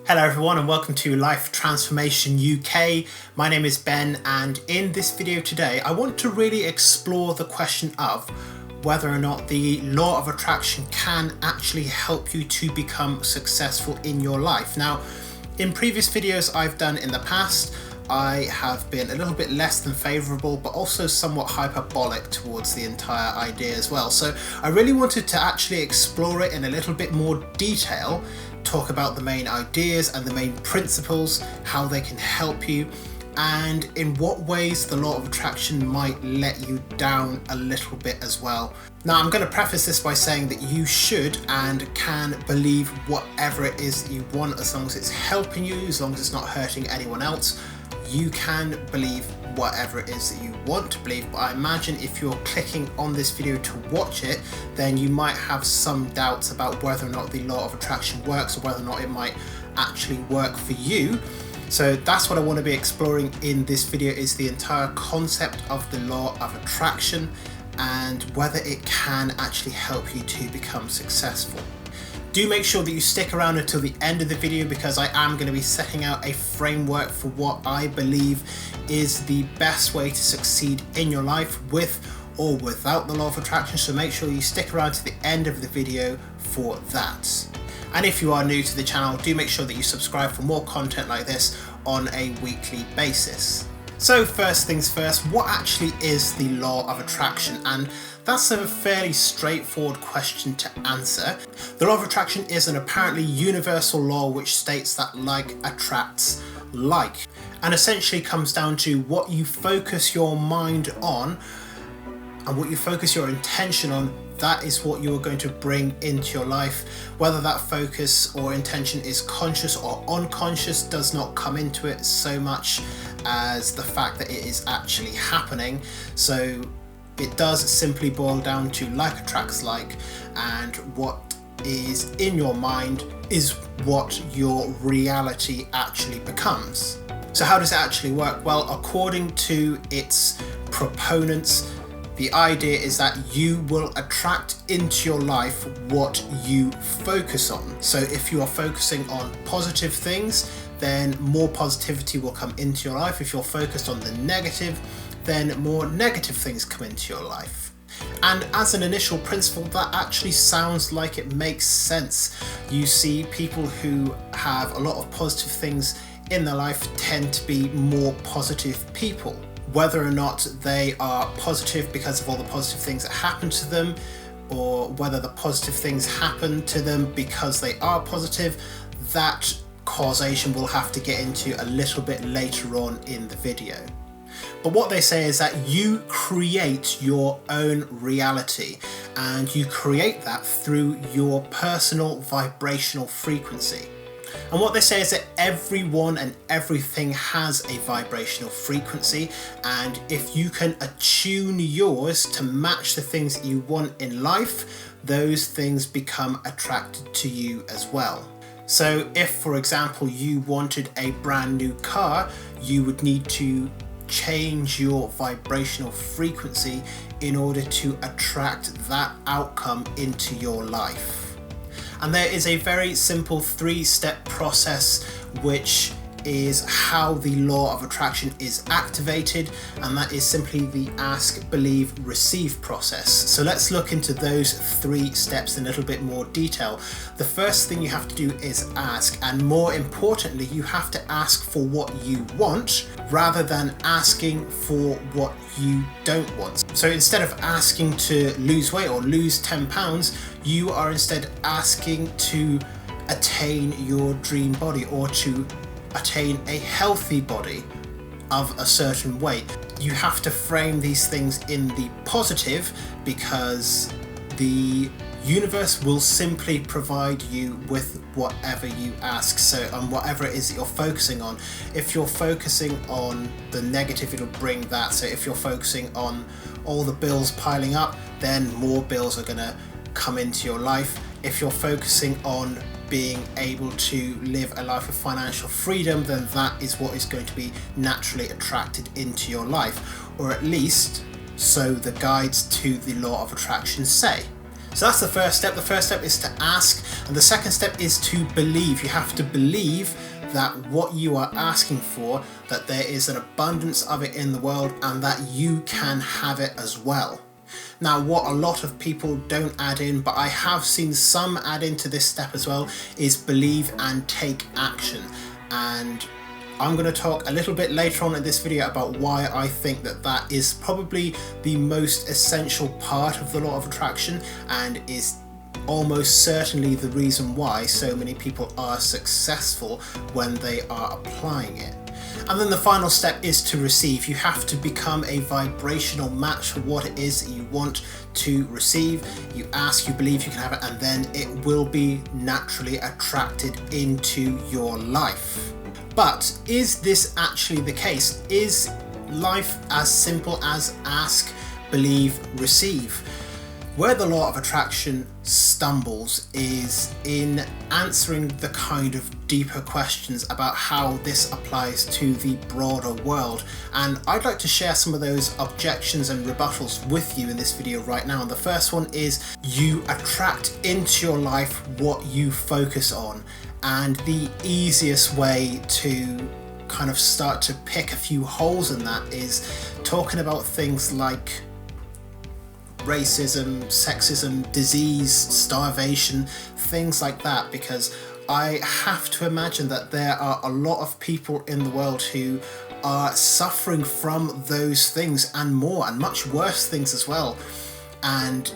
Hello everyone and welcome to Life Transformation UK. My name is Ben, and in this video today I want to really explore the question of whether or not the law of attraction can actually help you to become successful in your life. Now, in previous videos I've done in the past, I have been a little bit less than favourable, but also somewhat hyperbolic towards the entire idea as well. So I really wanted to actually explore it in a little bit more detail, talk about the main ideas and the main principles, how they can help you, and in what ways the law of attraction might let you down a little bit as well. Now, I'm going to preface this by saying that you should and can believe whatever it is that you want, as long as it's helping you, as long as it's not hurting anyone else. You can believe whatever it is that you want to believe, but I imagine if you're clicking on this video to watch it, then you might have some doubts about whether or not the law of attraction works, or whether or not it might actually work for you. So that's what I want to be exploring in this video, is the entire concept of the law of attraction and whether it can actually help you to become successful. Do make sure that you stick around until the end of the video, because I am going to be setting out a framework for what I believe is the best way to succeed in your life with or without the law of attraction. So make sure you stick around to the end of the video for that. And if you are new to the channel, do make sure that you subscribe for more content like this on a weekly basis. So first things first, what actually is the law of attraction? And that's a fairly straightforward question to answer. The law of attraction is an apparently universal law which states that like attracts like, and essentially comes down to what you focus your mind on and what you focus your intention on. That is what you are going to bring into your life. Whether that focus or intention is conscious or unconscious does not come into it so much as the fact that it is actually happening. So it does simply boil down to like attracts like, and what is in your mind is what your reality actually becomes. So how does it actually work? Well, according to its proponents, the idea is that you will attract into your life what you focus on. So if you are focusing on positive things, then more positivity will come into your life. If you're focused on the negative, then more negative things come into your life. And as an initial principle, that actually sounds like it makes sense. You see, people who have a lot of positive things in their life tend to be more positive people. Whether or not they are positive because of all the positive things that happen to them, or whether the positive things happen to them because they are positive, that causation we'll have to get into a little bit later on in the video. But what they say is that you create your own reality, and you create that through your personal vibrational frequency. And what they say is that everyone and everything has a vibrational frequency, and if you can attune yours to match the things that you want in life, those things become attracted to you as well. So if, for example, you wanted a brand new car, you would need to change your vibrational frequency in order to attract that outcome into your life. And there is a very simple 3-step process which is how the law of attraction is activated, and that is simply the ask, believe, receive process. So let's look into those 3 steps in a little bit more detail. The first thing you have to do is ask, and more importantly, you have to ask for what you want rather than asking for what you don't want. So instead of asking to lose weight or lose 10 pounds, you are instead asking to attain your dream body, or to attain a healthy body of a certain weight. You have to frame these things in the positive, because the universe will simply provide you with whatever you ask. So whatever it is that you're focusing on. If you're focusing on the negative, it'll bring that. So if you're focusing on all the bills piling up, then more bills are going to come into your life. If you're focusing on being able to live a life of financial freedom, then that is what is going to be naturally attracted into your life, or at least so the guides to the law of attraction say. So that's the first step. The first step is to ask, and the second step is to believe. You have to believe that what you are asking for, that there is an abundance of it in the world and that you can have it as well. Now, what a lot of people don't add in, but I have seen some add into this step as well, is believe and take action. And I'm going to talk a little bit later on in this video about why I think that that is probably the most essential part of the law of attraction, and is almost certainly the reason why so many people are successful when they are applying it. And then the final step is to receive. You have to become a vibrational match for what it is that you want to receive. You ask, you believe you can have it, and then it will be naturally attracted into your life. But is this actually the case? Is life as simple as ask, believe, receive? Where the law of attraction stumbles is in answering the kind of deeper questions about how this applies to the broader world. And I'd like to share some of those objections and rebuttals with you in this video right now. And the first one is you attract into your life what you focus on. And the easiest way to kind of start to pick a few holes in that is talking about things like racism, sexism, disease, starvation, things like that, because I have to imagine that there are a lot of people in the world who are suffering from those things and more, and much worse things as well. And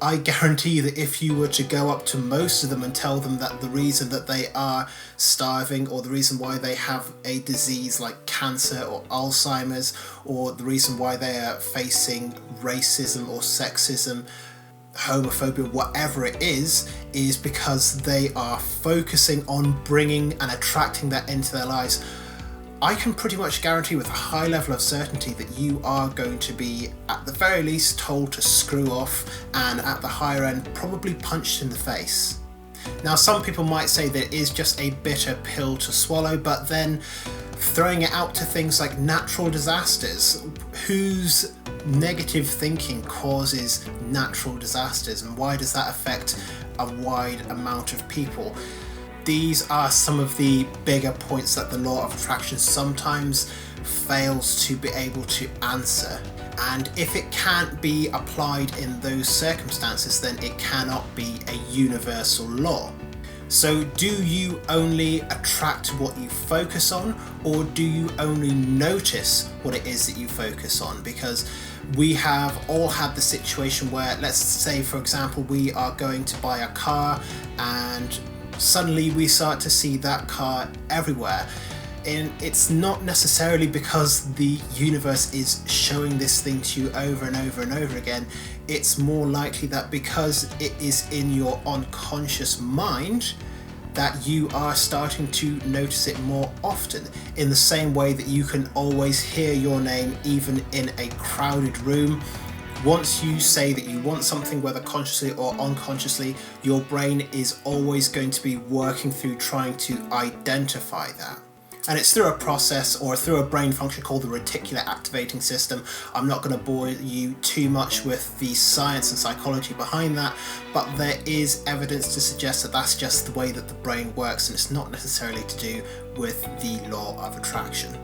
I guarantee that if you were to go up to most of them and tell them that the reason that they are starving, or the reason why they have a disease like cancer or Alzheimer's, or the reason why they are facing racism or sexism, homophobia, whatever it is because they are focusing on bringing and attracting that into their lives, I can pretty much guarantee with a high level of certainty that you are going to be, at the very least, told to screw off, and at the higher end, probably punched in the face. Now, some people might say that it is just a bitter pill to swallow, but then throwing it out to things like natural disasters, whose negative thinking causes natural disasters, and why does that affect a wide amount of people? These are some of the bigger points that the law of attraction sometimes fails to be able to answer. And if it can't be applied in those circumstances, then it cannot be a universal law. So do you only attract what you focus on, or do you only notice what it is that you focus on? Because we have all had the situation where, let's say for example, we are going to buy a car and suddenly we start to see that car everywhere. And it's not necessarily because the universe is showing this thing to you over and over and over again. It's more likely that because it is in your unconscious mind, that you are starting to notice it more often, in the same way that you can always hear your name even in a crowded room. Once you say that you want something, whether consciously or unconsciously, your brain is always going to be working through trying to identify that. And it's through a process, or through a brain function called the reticular activating system. I'm not going to bore you too much with the science and psychology behind that, but there is evidence to suggest that that's just the way that the brain works, and it's not necessarily to do with the law of attraction.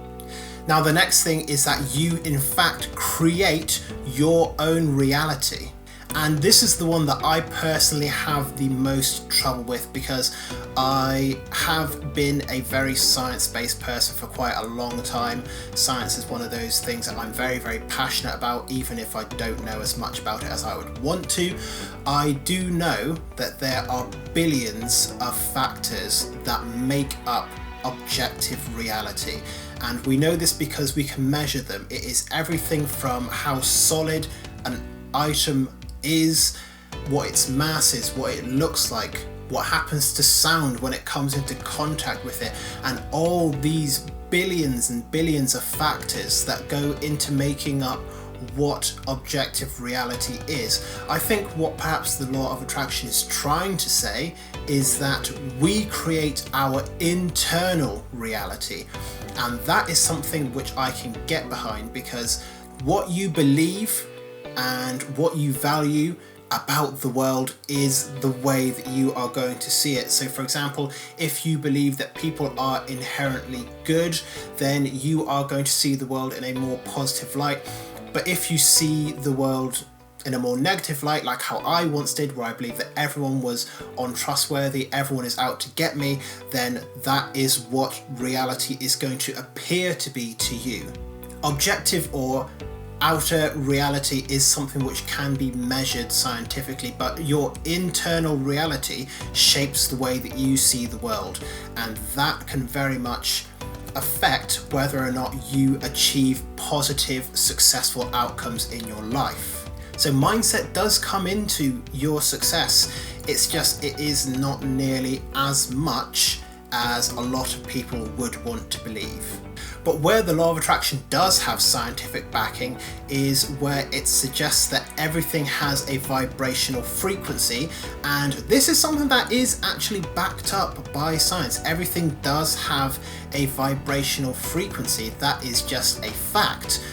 Now, the next thing is that you in fact create your own reality. And this is the one that I personally have the most trouble with, because I have been a very science-based person for quite a long time. Science is one of those things that I'm very, very passionate about, even if I don't know as much about it as I would want to. I do know that there are billions of factors that make up objective reality. And we know this because we can measure them. It is everything from how solid an item is, what its mass is, what it looks like, what happens to sound when it comes into contact with it, and all these billions and billions of factors that go into making up what objective reality is. I think what perhaps the law of attraction is trying to say is that we create our internal reality, and that is something which I can get behind, because what you believe and what you value about the world is the way that you are going to see it. So for example, if you believe that people are inherently good, then you are going to see the world in a more positive light. But if you see the world in a more negative light, like how I once did, where I believed that everyone was untrustworthy, everyone is out to get me, then that is what reality is going to appear to be to you. Objective or outer reality is something which can be measured scientifically, but your internal reality shapes the way that you see the world, and that can very much affect whether or not you achieve positive, successful outcomes in your life. So mindset does come into your success. It's just, it is not nearly as much as a lot of people would want to believe. But where the law of attraction does have scientific backing is where it suggests that everything has a vibrational frequency, and this is something that is actually backed up by science. Everything does have a vibrational frequency. That is just a fact.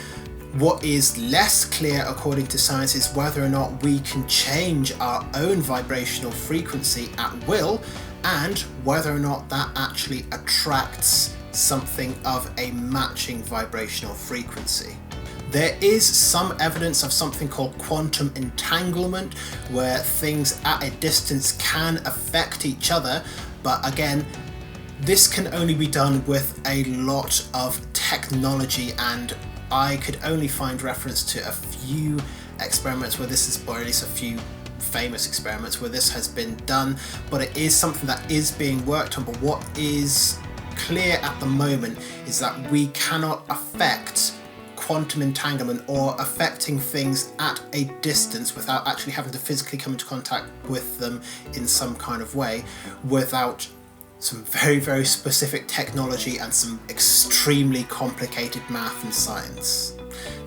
What is less clear according to science is whether or not we can change our own vibrational frequency at will, and whether or not that actually attracts something of a matching vibrational frequency. There is some evidence of something called quantum entanglement, where things at a distance can affect each other, but again, this can only be done with a lot of technology, and I could only find reference to a few experiments where this is, or at least a few famous experiments where this has been done, but it is something that is being worked on. But what is clear at the moment is that we cannot affect quantum entanglement or affecting things at a distance without actually having to physically come into contact with them in some kind of way, without some very, very specific technology and some extremely complicated math and science.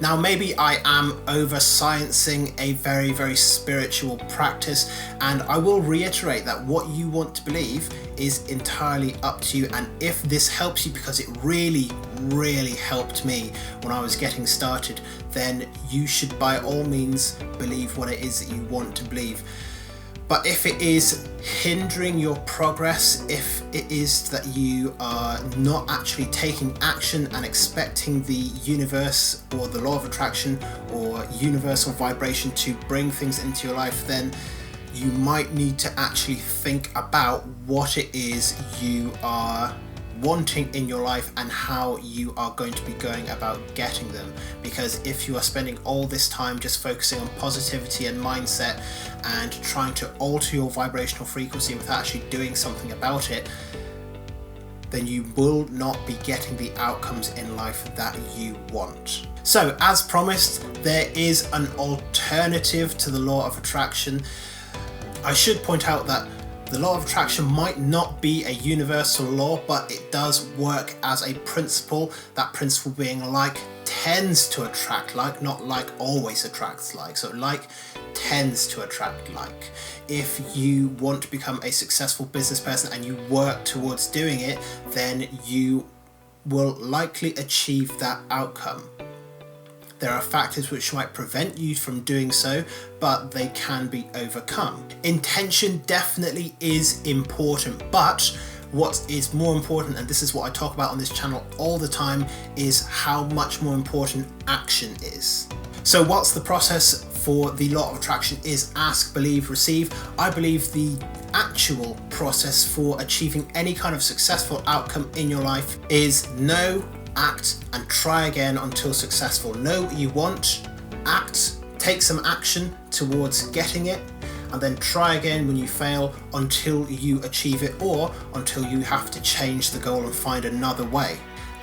Now, maybe I am over-sciencing a very, very spiritual practice, and I will reiterate that what you want to believe is entirely up to you. And if this helps you, because it really, really helped me when I was getting started, then you should by all means believe what it is that you want to believe. But if it is hindering your progress, if it is that you are not actually taking action and expecting the universe or the law of attraction or universal vibration to bring things into your life, then you might need to actually think about what it is you are wanting in your life and how you are going to be going about getting them. Because if you are spending all this time just focusing on positivity and mindset and trying to alter your vibrational frequency without actually doing something about it, then you will not be getting the outcomes in life that you want. So, as promised, there is an alternative to the law of attraction. I should point out that the law of attraction might not be a universal law, but it does work as a principle. That principle being like tends to attract like, not like always attracts like. So like tends to attract like. If you want to become a successful business person and you work towards doing it, then you will likely achieve that outcome. There are factors which might prevent you from doing so, but they can be overcome. Intention definitely is important, but what is more important, and this is what I talk about on this channel all the time, is how much more important action is. So what's the process for the law of attraction is ask, believe, receive. I believe the actual process for achieving any kind of successful outcome in your life is know, act, and try again until successful. Know what you want, act, take some action towards getting it, and then try again when you fail until you achieve it, or until you have to change the goal and find another way.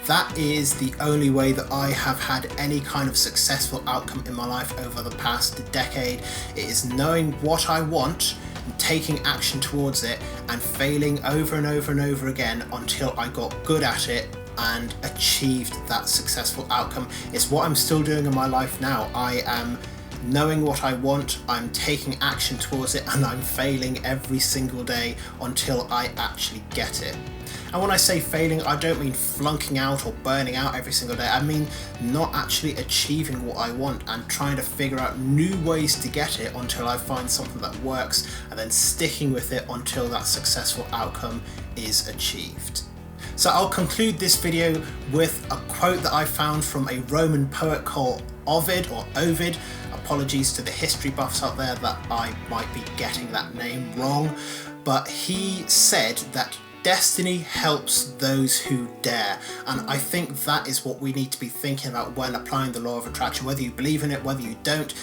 That is the only way that I have had any kind of successful outcome in my life over the past decade. It is knowing what I want and taking action towards it and failing over and over and over again until I got good at it and achieved that successful outcome. It's what I'm still doing in my life now. I am knowing what I want, I'm taking action towards it, and I'm failing every single day until I actually get it. And when I say failing, I don't mean flunking out or burning out every single day. I mean not actually achieving what I want and trying to figure out new ways to get it until I find something that works, and then sticking with it until that successful outcome is achieved. So I'll conclude this video with a quote that I found from a Roman poet called Ovid or Ovid. Apologies to the history buffs out there that I might be getting that name wrong, but he said that destiny helps those who dare. And I think that is what we need to be thinking about when applying the law of attraction. Whether you believe in it, whether you don't,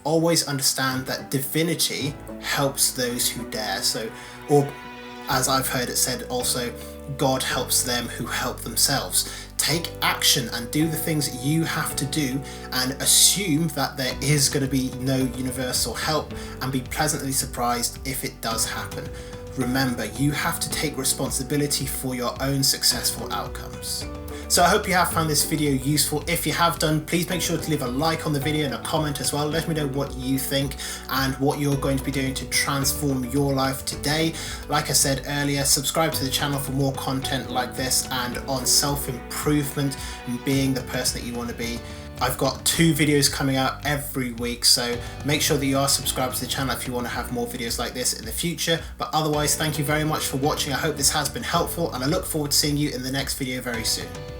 always understand that divinity helps those who dare. So, or as I've heard it said also, God helps them who help themselves. Take action and do the things you have to do, and assume that there is going to be no universal help, and be pleasantly surprised if it does happen. Remember, you have to take responsibility for your own successful outcomes. So I hope you have found this video useful. If you have done, please make sure to leave a like on the video and a comment as well. Let me know what you think and what you're going to be doing to transform your life today. Like I said earlier, subscribe to the channel for more content like this and on self-improvement and being the person that you want to be. I've got 2 videos coming out every week, so make sure that you are subscribed to the channel if you want to have more videos like this in the future. But otherwise, thank you very much for watching. I hope this has been helpful, and I look forward to seeing you in the next video very soon.